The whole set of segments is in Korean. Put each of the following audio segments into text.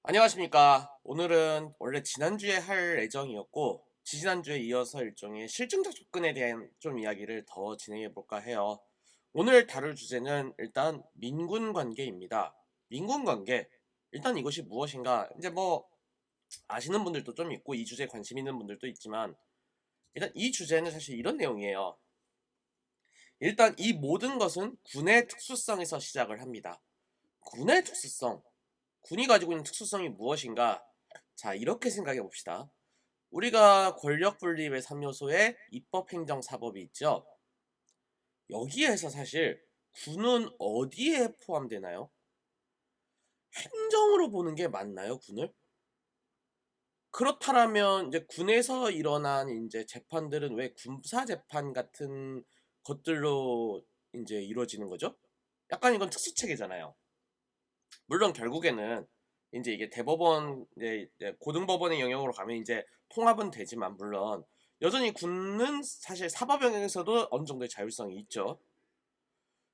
안녕하십니까. 오늘은 원래 지난주에 할 예정이었고, 지지난주에 이어서 일종의 실증적 접근에 대한 좀 이야기를 더 진행해 볼까 해요. 오늘 다룰 주제는 일단 민군 관계입니다. 민군 관계. 일단 이것이 무엇인가? 이제 뭐, 아시는 분들도 좀 있고, 이 주제에 관심 있는 분들도 있지만, 일단 이 주제는 사실 이런 내용이에요. 일단 이 모든 것은 군의 특수성에서 시작을 합니다. 군의 특수성. 군이 가지고 있는 특수성이 무엇인가? 자, 이렇게 생각해 봅시다. 우리가 권력 분립의 3요소에 입법, 행정, 사법이 있죠. 여기에서 사실 군은 어디에 포함되나요? 행정으로 보는 게 맞나요, 군을? 그렇다면 이제 군에서 일어난 이제 재판들은 왜 군사 재판 같은 것들로 이제 이루어지는 거죠? 약간 이건 특수 체계잖아요. 물론 결국에는 이제 이게 대법원 이제 고등법원의 영역으로 가면 이제 통합은 되지만 물론 여전히 군은 사실 사법 영역에서도 어느 정도의 자율성이 있죠.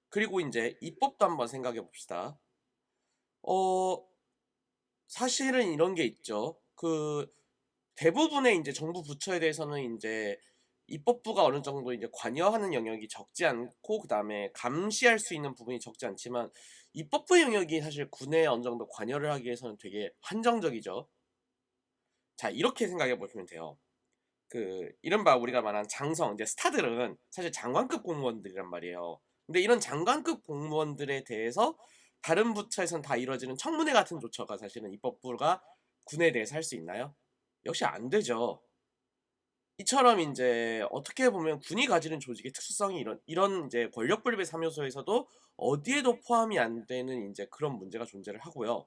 그리고 이제 입법도 한번 생각해 봅시다. 어 사실은 이런 게 있죠. 대부분의 이제 정부 부처에 대해서는 이제 입법부가 어느 정도 이제 관여하는 영역이 적지 않고 그다음에 감시할 수 있는 부분이 적지 않지만 입법부 영역이 사실 군에 어느 정도 관여를 하기 위해서는 되게 한정적이죠. 자, 이렇게 생각해 보시면 돼요. 이른바 우리가 말하는 장성, 이제 스타들은 사실 장관급 공무원들이란 말이에요. 근데 이런 장관급 공무원들에 대해서 다른 부처에선 다 이루어지는 청문회 같은 조처가 사실은 입법부가 군에 대해서 할 수 있나요? 역시 안 되죠. 이처럼 인제 어떻게 보면 군이 가지는 조직의 특수성이 이런 이제 권력 분립의 3요소에서도 어디에도 포함이 안 되는 인제 그런 문제가 존재를 하고요.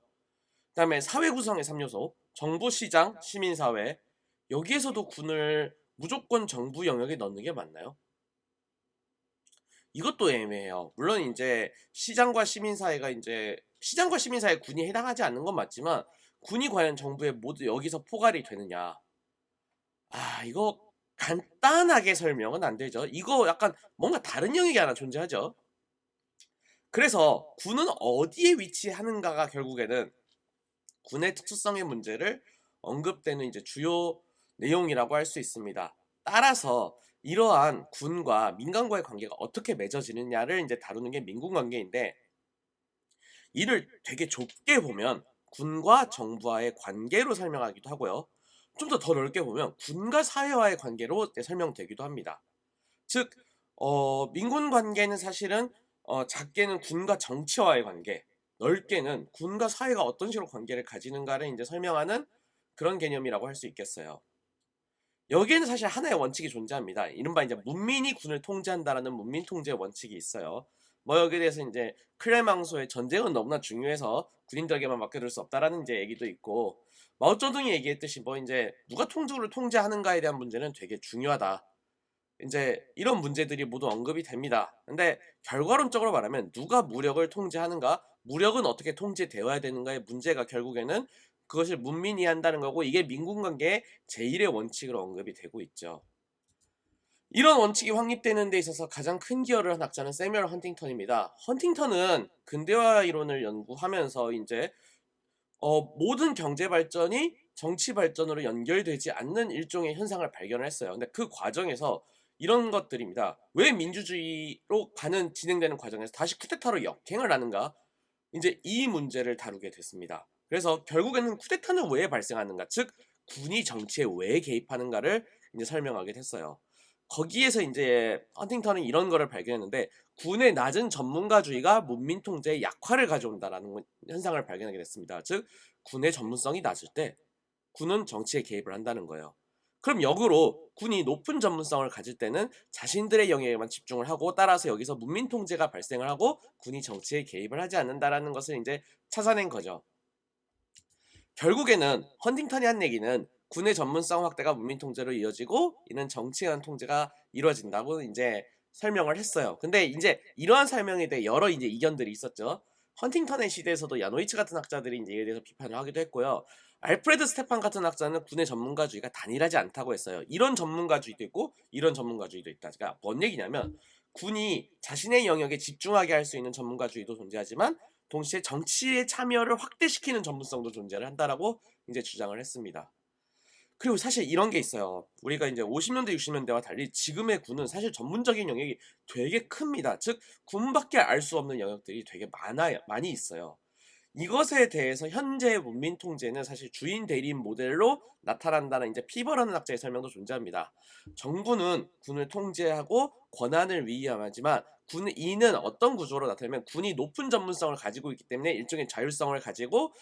그다음에 사회 구성의 3요소, 정부, 시장, 시민사회 여기에서도 군을 무조건 정부 영역에 넣는 게 맞나요? 이것도 애매해요. 물론 인제 시장과 시민사회에 군이 해당하지 않는 건 맞지만 군이 과연 정부에 모두 여기서 포괄이 되느냐. 이거 간단하게 설명은 안 되죠. 이거 약간 뭔가 다른 영역이 하나 존재하죠. 그래서 군은 어디에 위치하는가가 결국에는 군의 특수성의 문제를 언급되는 이제 주요 내용이라고 할 수 있습니다. 따라서 이러한 군과 민간과의 관계가 어떻게 맺어지느냐를 이제 다루는 게 민군 관계인데 이를 되게 좁게 보면 군과 정부와의 관계로 설명하기도 하고요. 좀 더 넓게 보면 군과 사회와의 관계로 설명되기도 합니다. 즉, 민군 관계는 사실은 작게는 군과 정치와의 관계, 넓게는 군과 사회가 어떤 식으로 관계를 가지는가를 이제 설명하는 그런 개념이라고 할 수 있겠어요. 여기에는 사실 하나의 원칙이 존재합니다. 이른바 이제 문민이 군을 통제한다라는 문민 통제의 원칙이 있어요. 뭐 여기에 대해서 이제 클레망소의 전쟁은 너무나 중요해서 군인들에게만 맡겨둘 수 없다라는 이제 얘기도 있고 마오쩌둥이 얘기했듯이 뭐 이제 누가 통주를 통제하는가에 대한 문제는 되게 중요하다. 이제 이런 문제들이 모두 언급이 됩니다. 근데 결과론적으로 말하면 누가 무력을 통제하는가, 무력은 어떻게 통제되어야 되는가의 문제가 결국에는 그것을 문민이 한다는 거고 이게 민군관계의 제1의 원칙으로 언급이 되고 있죠. 이런 원칙이 확립되는 데 있어서 가장 큰 기여를 한 학자는 세뮤얼 헌팅턴입니다. 헌팅턴은 근대화 이론을 연구하면서 이제 모든 경제 발전이 정치 발전으로 연결되지 않는 일종의 현상을 발견을 했어요. 근데 그 과정에서 이런 것들입니다. 왜 민주주의로 진행되는 과정에서 다시 쿠데타로 역행을 하는가? 이제 이 문제를 다루게 됐습니다. 그래서 결국에는 쿠데타는 왜 발생하는가? 즉 군이 정치에 왜 개입하는가를 이제 설명하게 됐어요. 거기에서 이제 헌팅턴은 이런 거를 발견했는데 군의 낮은 전문가주의가 문민 통제에 약화를 가져온다라는 현상을 발견하게 됐습니다. 즉 군의 전문성이 낮을 때 군은 정치에 개입을 한다는 거예요. 그럼 역으로 군이 높은 전문성을 가질 때는 자신들의 영역에만 집중을 하고 따라서 여기서 문민 통제가 발생을 하고 군이 정치에 개입을 하지 않는다라는 것을 이제 찾아낸 거죠. 결국에는 헌팅턴이 한 얘기는 군의 전문성 확대가 문민 통제로 이어지고 이는 정치에 의한 통제가 이루어진다고 이제 설명을 했어요. 근데 이제 이러한 설명에 대해 여러 이제 이견들이 있었죠. 헌팅턴의 시대에서도 야노이츠 같은 학자들이 이제 이에 대해서 비판을 하기도 했고요. 알프레드 스테판 같은 학자는 군의 전문가주의가 단일하지 않다고 했어요. 이런 전문가주의도 있고 이런 전문가주의도 있다. 그러니까 뭔 얘기냐면 군이 자신의 영역에 집중하게 할 수 있는 전문가주의도 존재하지만 동시에 정치의 참여를 확대시키는 전문성도 존재를 한다라고 이제 주장을 했습니다. 그리고 사실 이런 게 있어요. 우리가 이제 50년대 60년대와 달리 지금의 군은 사실 전문적인 영역이 되게 큽니다. 즉 군밖에 알 수 없는 영역들이 되게 많이 있어요. 이것에 대해서 현재 문민 통제는 사실 주인 대리인 모델로 나타난다는 이제 피버라는 학자의 설명도 존재합니다. 정부는 군을 통제하고 권한을 위임하지만 이는 어떤 구조로 나타나면 군이 높은 전문성을 가지고 있기 때문에 일종의 자율성을 가지고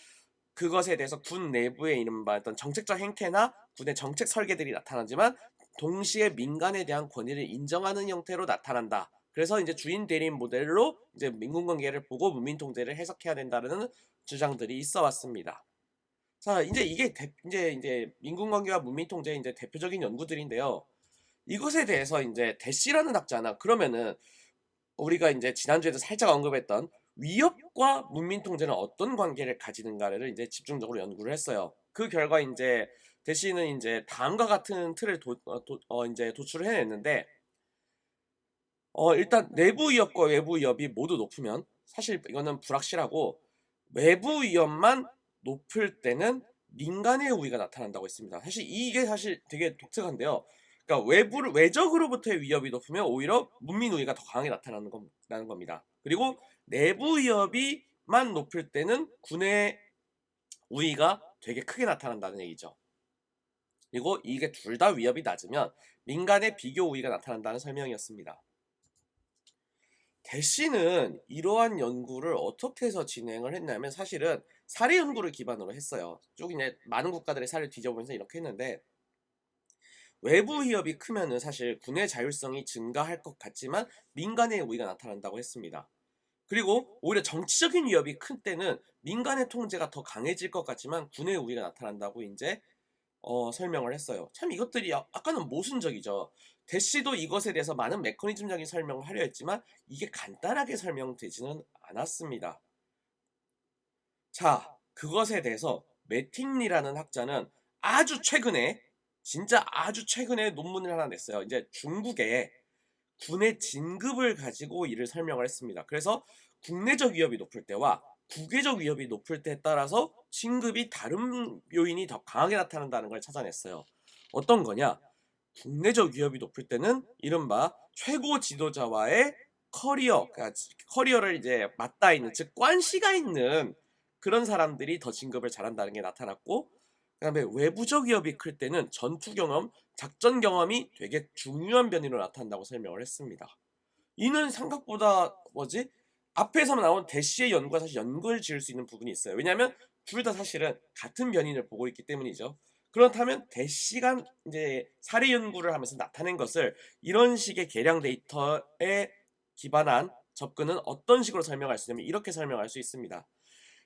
그것에 대해서 군 내부의 이른바 어떤 정책적 행태나 군의 정책 설계들이 나타나지만 동시에 민간에 대한 권위를 인정하는 형태로 나타난다. 그래서 이제 주인 대리인 모델로 이제 민군 관계를 보고 문민 통제를 해석해야 된다는 주장들이 있어 왔습니다. 자, 이제 이게 이제 민군 관계와 문민 통제의 이제 대표적인 연구들인데요. 이것에 대해서 이제 대시라는 학자나 그러면은 우리가 이제 지난주에도 살짝 언급했던 위협과 문민 통제는 어떤 관계를 가지는가를 이제 집중적으로 연구를 했어요. 그 결과 이제 대시는 이제 다음과 같은 틀을 이제 도출을 해냈는데 일단 내부 위협과 외부 위협이 모두 높으면 사실 이거는 불확실하고 외부 위협만 높을 때는 민간의 우위가 나타난다고 했습니다. 사실 이게 사실 되게 독특한데요. 그러니까 외적으로부터의 위협이 높으면 오히려 문민 우위가 더 강하게 나타나는 겁니다. 그리고 내부 위협이만 높을 때는 군의 우위가 되게 크게 나타난다는 얘기죠. 그리고 이게 둘 다 위협이 낮으면 민간의 비교 우위가 나타난다는 설명이었습니다. 대시는 이러한 연구를 어떻게 해서 진행을 했냐면 사실은 사례 연구를 기반으로 했어요. 쭉 이제 많은 국가들의 사례를 뒤져보면서 이렇게 했는데 외부 위협이 크면은 사실 군의 자율성이 증가할 것 같지만 민간의 우위가 나타난다고 했습니다. 그리고 오히려 정치적인 위협이 큰 때는 민간의 통제가 더 강해질 것 같지만 군의 우위가 나타난다고 이제 설명을 했어요. 참 이것들이 아까는 모순적이죠. 대시도 이것에 대해서 많은 메커니즘적인 설명을 하려 했지만 이게 간단하게 설명되지는 않았습니다. 자, 그것에 대해서 매팅리라는 학자는 진짜 아주 최근에 논문을 하나 냈어요. 이제 중국에 군의 진급을 가지고 이를 설명을 했습니다. 그래서 국내적 위협이 높을 때와 국외적 위협이 높을 때에 따라서 진급이 다른 요인이 더 강하게 나타난다는 걸 찾아냈어요. 어떤 거냐? 국내적 위협이 높을 때는 이른바 최고 지도자와의 그러니까 커리어를 이제 맞닿아 있는, 즉 관시가 있는 그런 사람들이 더 진급을 잘한다는 게 나타났고, 그다음에 외부적 위협이 클 때는 전투 경험, 작전 경험이 되게 중요한 변이로 나타난다고 설명을 했습니다. 이는 생각보다 앞에서 나온 대시의 연구와 사실 연구를 지을 수 있는 부분이 있어요. 왜냐하면 둘 다 사실은 같은 변인을 보고 있기 때문이죠. 그렇다면 대시가 이제 사례 연구를 하면서 나타낸 것을 이런 식의 계량 데이터에 기반한 접근은 어떤 식으로 설명할 수 있냐면 이렇게 설명할 수 있습니다.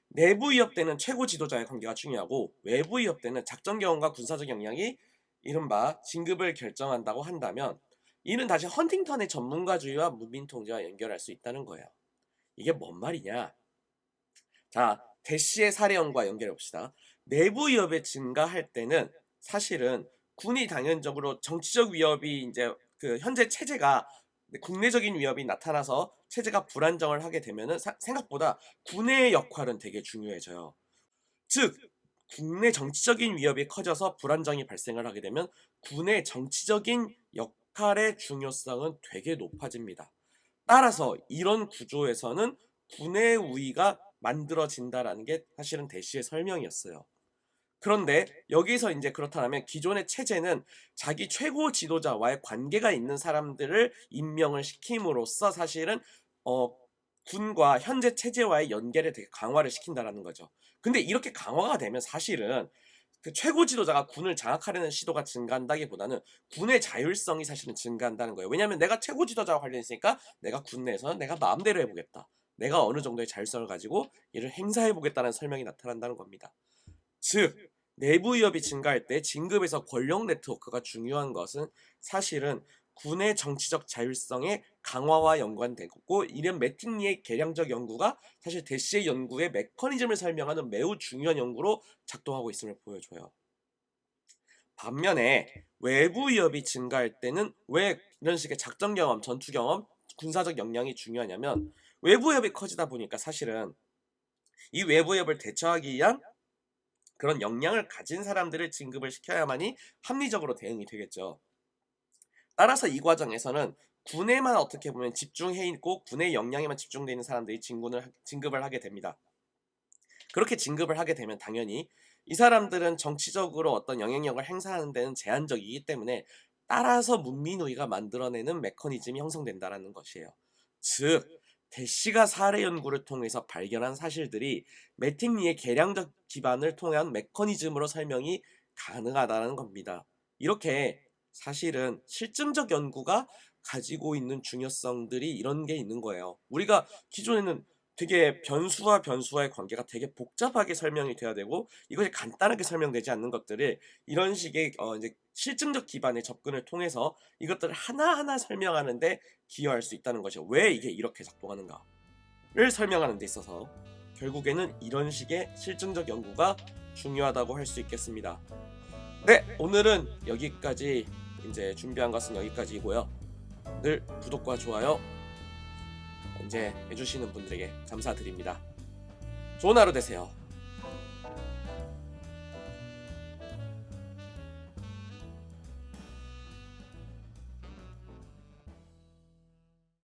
내부 위협 때는 최고 지도자의 관계가 중요하고 외부 위협 때는 작전 경험과 군사적 역량이 이른바 진급을 결정한다고 한다면 이는 다시 헌팅턴의 전문가주의와 문민 통제와 연결할 수 있다는 거예요. 이게 뭔 말이냐? 자, 대시의 사례연과 연결해 봅시다. 내부 위협이 증가할 때는 사실은 군이 당연적으로 정치적 위협이 이제 그 현재 체제가 국내적인 위협이 나타나서 체제가 불안정을 하게 되면은 생각보다 군의 역할은 되게 중요해져요. 즉 국내 정치적인 위협이 커져서 불안정이 발생을 하게 되면 군의 정치적인 역할의 중요성은 되게 높아집니다. 따라서 이런 구조에서는 군의 우위가 만들어진다라는 게 사실은 대시의 설명이었어요. 그런데 여기서 이제 그렇다면 기존의 체제는 자기 최고 지도자와의 관계가 있는 사람들을 임명을 시킴으로써 사실은 군과 현재 체제와의 연계를 되게 강화를 시킨다라는 거죠. 근데 이렇게 강화가 되면 사실은 그 최고 지도자가 군을 장악하려는 시도가 증가한다기보다는 군의 자율성이 사실은 증가한다는 거예요. 왜냐하면 내가 최고 지도자와 관련있으니까 내가 군 내에서는 내가 마음대로 해보겠다. 내가 어느 정도의 자율성을 가지고 이를 행사해보겠다는 설명이 나타난다는 겁니다. 즉 내부 위협이 증가할 때 진급에서 권력 네트워크가 중요한 것은 사실은 군의 정치적 자율성의 강화와 연관되고 이런 매팅리의 계량적 연구가 사실 대시의 연구의 메커니즘을 설명하는 매우 중요한 연구로 작동하고 있음을 보여줘요. 반면에 외부 위협이 증가할 때는 왜 이런 식의 작전 경험, 전투 경험, 군사적 역량이 중요하냐면 외부 위협이 커지다 보니까 사실은 이 외부 위협을 대처하기 위한 그런 역량을 가진 사람들을 진급을 시켜야만이 합리적으로 대응이 되겠죠. 따라서 이 과정에서는 군에만 어떻게 보면 집중해 있고 군의 역량에만 집중되어 있는 사람들이 진급을 하게 됩니다. 그렇게 진급을 하게 되면 당연히 이 사람들은 정치적으로 어떤 영향력을 행사하는 데는 제한적이기 때문에 따라서 문민우리가 만들어내는 메커니즘이 형성된다라는 것이에요. 즉 대시가 사례 연구를 통해서 발견한 사실들이 매틱리의 계량적 기반을 통한 메커니즘으로 설명이 가능하다는 겁니다. 이렇게 사실은 실증적 연구가 가지고 있는 중요성들이 이런 게 있는 거예요. 우리가 기존에는 되게 변수와 변수와의 관계가 되게 복잡하게 설명이 돼야 되고 이것이 간단하게 설명되지 않는 것들을 이런 식의 이제 실증적 기반의 접근을 통해서 이것들을 하나하나 설명하는 데 기여할 수 있다는 것이요. 왜 이게 이렇게 작동하는가를 설명하는 데 있어서 결국에는 이런 식의 실증적 연구가 중요하다고 할 수 있겠습니다. 네, 오늘은 여기까지 이제 준비한 것은 여기까지이고요. 늘 구독과 좋아요 이제 해주시는 분들에게 감사드립니다. 좋은 하루 되세요.